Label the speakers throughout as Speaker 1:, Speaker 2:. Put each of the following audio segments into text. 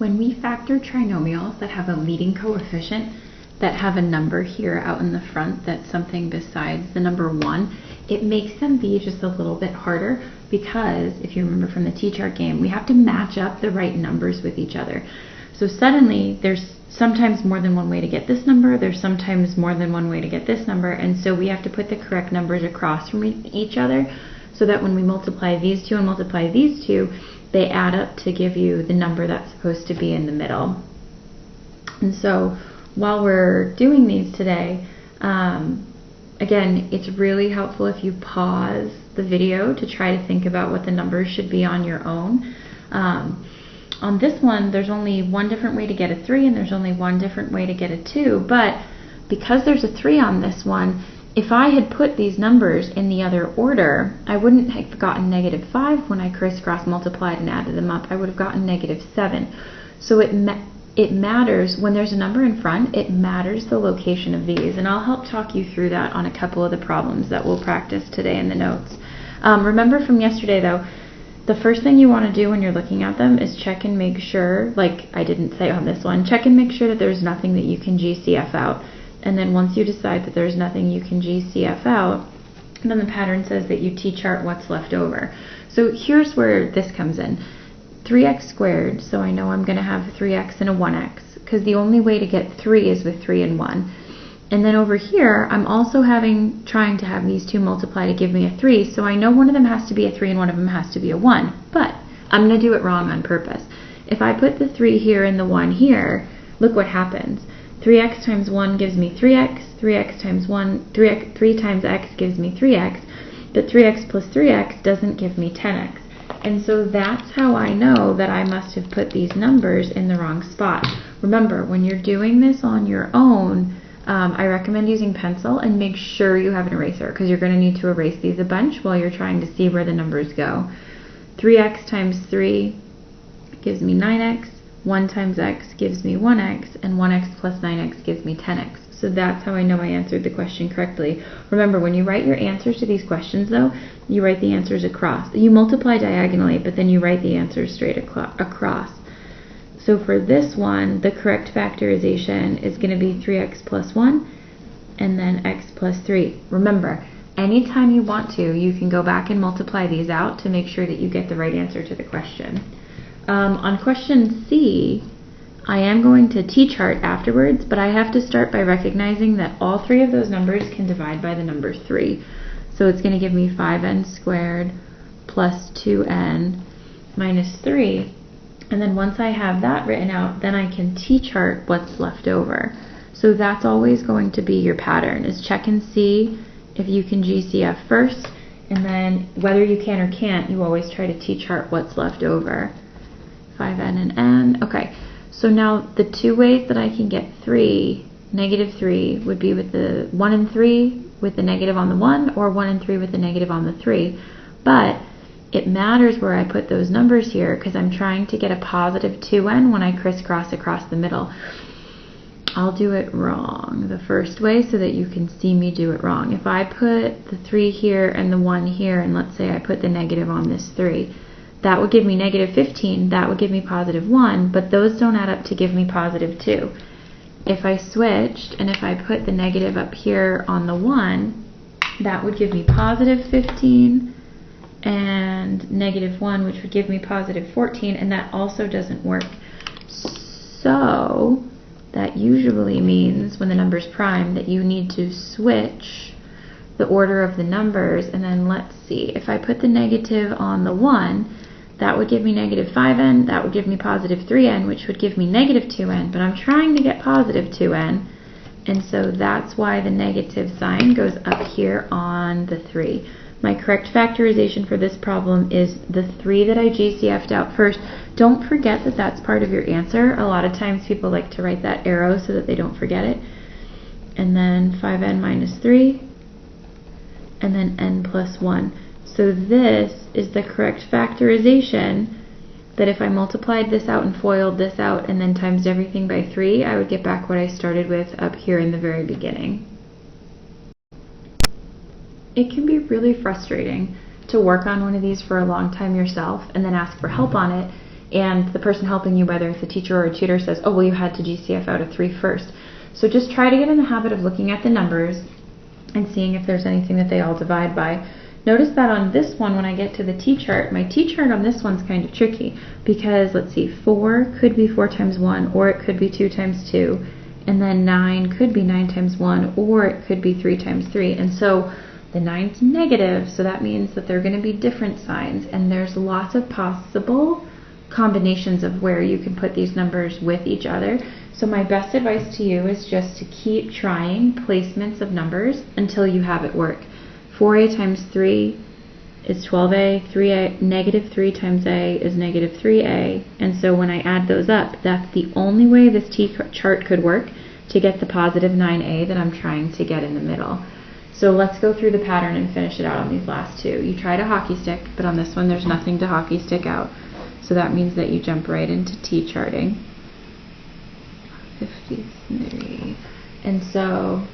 Speaker 1: When we factor trinomials that have a leading coefficient, that have a number here out in the front that's something besides the number 1, it makes them be just a little bit harder because, if you remember from the T-chart game, we have to match up the right numbers with each other. So suddenly, there's sometimes more than one way to get this number, there's sometimes more than one way to get this number, and so we have to put the correct numbers across from each other so that when we multiply these two and multiply these two, they add up to give you the number that's supposed to be in the middle. And so while we're doing these today, again, it's really helpful if you pause the video to try to think about what the numbers should be on your own. On this one, there's only one different way to get a 3 and there's only one different way to get a 2, but because there's a 3 on this one, if I had put these numbers in the other order, I wouldn't have gotten -5 when I crisscross multiplied and added them up. I would have gotten -7. So it matters, when there's a number in front, it matters the location of these. And I'll help talk you through that on a couple of the problems that we'll practice today in the notes. Remember from yesterday though, the first thing you want to do when you're looking at them is check and make sure, like I didn't say on this one, check and make sure that there's nothing that you can GCF out. And then once you decide that there's nothing you can GCF out, then the pattern says that you T-chart what's left over. So here's where this comes in. 3x squared, so I know I'm going to have 3x and a 1x, because the only way to get 3 is with 3 and 1. And then over here, I'm also trying to have these two multiply to give me a 3, so I know one of them has to be a 3 and one of them has to be a 1. But I'm going to do it wrong on purpose. If I put the 3 here and the 1 here, look what happens. 3x times 1 gives me 3x, 3x times 1, 3 times x gives me 3x, but 3x plus 3x doesn't give me 10x. And so that's how I know that I must have put these numbers in the wrong spot. Remember, when you're doing this on your own, I recommend using pencil and make sure you have an eraser because you're going to need to erase these a bunch while you're trying to see where the numbers go. 3x times 3 gives me 9x, 1 times x gives me 1x, and 1x plus 9x gives me 10x. So that's how I know I answered the question correctly. Remember, when you write your answers to these questions, though, you write the answers across. You multiply diagonally, but then you write the answers straight across. So for this one, the correct factorization is going to be 3x plus 1, and then x plus 3. Remember, anytime you want to, you can go back and multiply these out to make sure that you get the right answer to the question. On question C, I am going to T-chart afterwards, but I have to start by recognizing that all three of those numbers can divide by the number 3. So it's going to give me 5n squared plus 2n minus 3. And then once I have that written out, then I can T-chart what's left over. So that's always going to be your pattern, is check and see if you can GCF first, and then whether you can or can't, you always try to T-chart what's left over. 5n and n. Okay, so now the two ways that I can get 3, -3, would be with the 1 and 3 with the negative on the 1, or 1 and 3 with the negative on the 3. But it matters where I put those numbers here because I'm trying to get a positive 2n when I crisscross across the middle. I'll do it wrong the first way so that you can see me do it wrong. If I put the 3 here and the 1 here, and let's say I put the negative on this 3, that would give me -15, that would give me positive 1, but those don't add up to give me positive 2. If I switched, and if I put the negative up here on the 1, that would give me positive 15, and -1, which would give me positive 14, and that also doesn't work. So that usually means, when the number's prime, that you need to switch the order of the numbers, and then let's see, if I put the negative on the 1, that would give me -5n, that would give me positive 3n, which would give me -2n, but I'm trying to get positive 2n, and so that's why the negative sign goes up here on the 3. My correct factorization for this problem is the 3 that I GCF'd out first. Don't forget that that's part of your answer. A lot of times people like to write that arrow so that they don't forget it. And then 5n minus 3, and then n plus 1. So this is the correct factorization, that if I multiplied this out and FOILed this out and then times everything by 3, I would get back what I started with up here in the very beginning. It can be really frustrating to work on one of these for a long time yourself and then ask for help on it and the person helping you, whether it's a teacher or a tutor, says, oh, well, you had to GCF out a 3 first. So just try to get in the habit of looking at the numbers and seeing if there's anything that they all divide by. Notice that on this one, when I get to the T-chart, my T-chart on this one's kind of tricky because, let's see, 4 could be 4 times 1, or it could be 2 times 2, and then 9 could be 9 times 1, or it could be 3 times 3. And so the 9's negative, so that means that they're going to be different signs, and there's lots of possible combinations of where you can put these numbers with each other. So my best advice to you is just to keep trying placements of numbers until you have it work. 4a times 3 is 12a, 3a, negative 3 times a is negative 3a, and so when I add those up, that's the only way this T-chart could work to get the positive 9a that I'm trying to get in the middle. So let's go through the pattern and finish it out on these last two. You tried a hockey stick, but on this one there's nothing to hockey stick out, so that means that you jump right into T-charting. 53, and so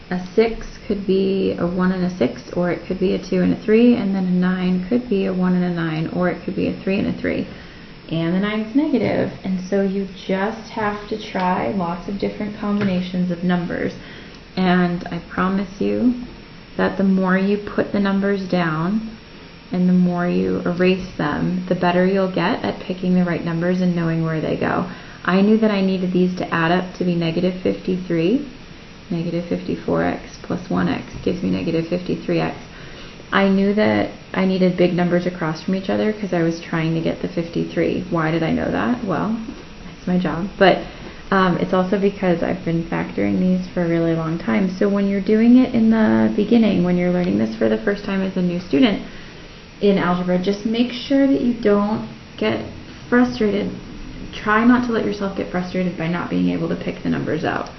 Speaker 1: a 6 could be a 1 and a 6, or it could be a 2 and a 3, and then a 9 could be a 1 and a 9, or it could be a 3 and a 3. And the 9's negative, and so you just have to try lots of different combinations of numbers. And I promise you that the more you put the numbers down and the more you erase them, the better you'll get at picking the right numbers and knowing where they go. I knew that I needed these to add up to be negative 53. Negative 54x plus 1x gives me negative 53x. I knew that I needed big numbers across from each other because I was trying to get the 53. Why did I know that? Well, that's my job. But it's also because I've been factoring these for a really long time. So when you're doing it in the beginning, when you're learning this for the first time as a new student in algebra, just make sure that you don't get frustrated. Try not to let yourself get frustrated by not being able to pick the numbers out.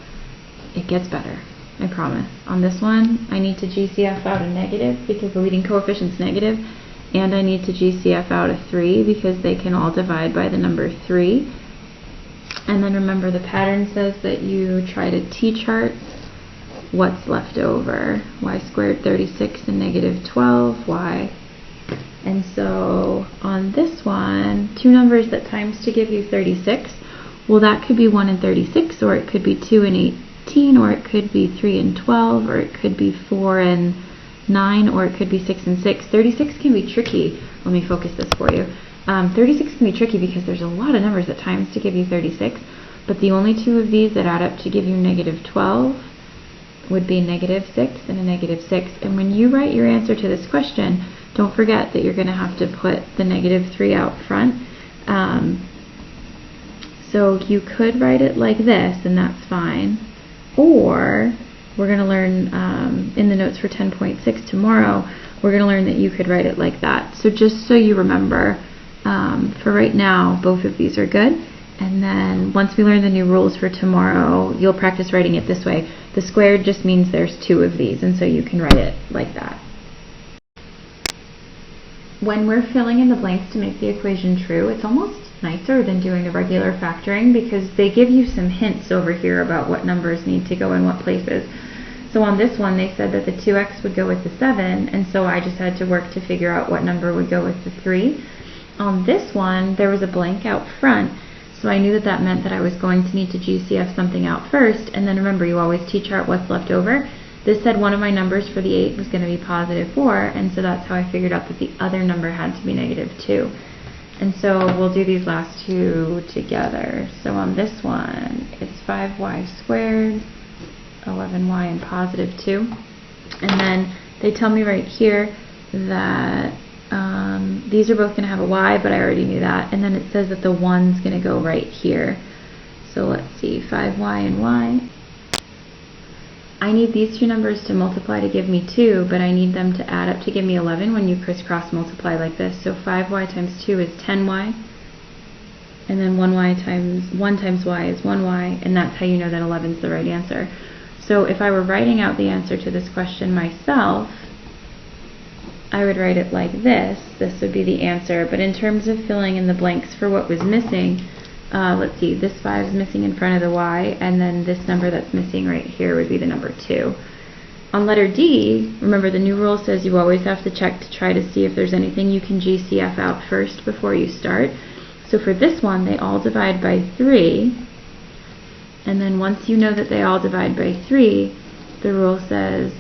Speaker 1: It gets better, I promise. On this one, I need to GCF out a negative because the leading coefficient's negative, and I need to GCF out a 3 because they can all divide by the number 3. And then remember, the pattern says that you try to T-chart what's left over. Y squared 36 and negative 12y. And so on this one, two numbers that times to give you 36, well, that could be 1 and 36, or it could be 2 and 18, or it could be 3 and 12, or it could be 4 and 9, or it could be 6 and 6. 36 can be tricky. Let me focus this for you. 36 can be tricky because there's a lot of numbers at times to give you 36, but the only two of these that add up to give you negative 12 would be negative 6 and a negative 6. And when you write your answer to this question, don't forget that you're going to have to put the negative 3 out front. So you could write it like this, and that's fine. Or we're going to learn in the notes for 10.6 tomorrow, we're going to learn that you could write it like that. So just so you remember, for right now, both of these are good. And then once we learn the new rules for tomorrow, you'll practice writing it this way. The squared just means there's two of these, and so you can write it like that. When we're filling in the blanks to make the equation true, it's almost nicer than doing a regular factoring because they give you some hints over here about what numbers need to go in what places. So on this one, they said that the 2x would go with the 7, and so I just had to work to figure out what number would go with the 3. On this one, there was a blank out front, so I knew that that meant that I was going to need to GCF something out first, and then remember, you always T-chart what's left over. This said one of my numbers for the 8 was going to be positive 4, and so that's how I figured out that the other number had to be negative 2. And so we'll do these last two together. So on this one, it's 5y squared, 11y, and positive 2. And then they tell me right here that these are both going to have a y, but I already knew that. And then it says that the 1's going to go right here. So let's see, 5y and y. I need these two numbers to multiply to give me 2, but I need them to add up to give me 11 when you crisscross multiply like this. So 5y times 2 is 10y, and then 1 times y is 1y, and that's how you know that 11 is the right answer. So if I were writing out the answer to this question myself, I would write it like this. This would be the answer, but in terms of filling in the blanks for what was missing, let's see, this 5 is missing in front of the y, and then this number that's missing right here would be the number 2. On letter D, remember the new rule says you always have to check to try to see if there's anything you can GCF out first before you start. So for this one, they all divide by 3. And then once you know that they all divide by 3, the rule says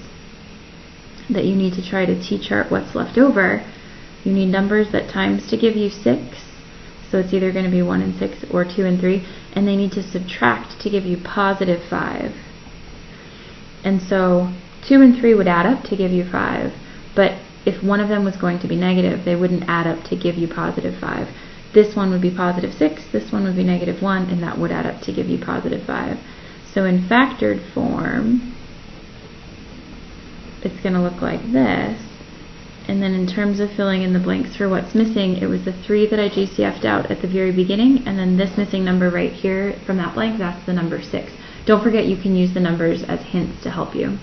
Speaker 1: that you need to try to t-chart what's left over. You need numbers that times to give you 6. So it's either going to be 1 and 6 or 2 and 3. And they need to subtract to give you positive 5. And so 2 and 3 would add up to give you 5. But if one of them was going to be negative, they wouldn't add up to give you positive 5. This one would be positive 6, this one would be negative 1, and that would add up to give you positive 5. So in factored form, it's going to look like this. And then in terms of filling in the blanks for what's missing, it was the 3 that I GCF'd out at the very beginning, and then this missing number right here from that blank, that's the number 6. Don't forget you can use the numbers as hints to help you.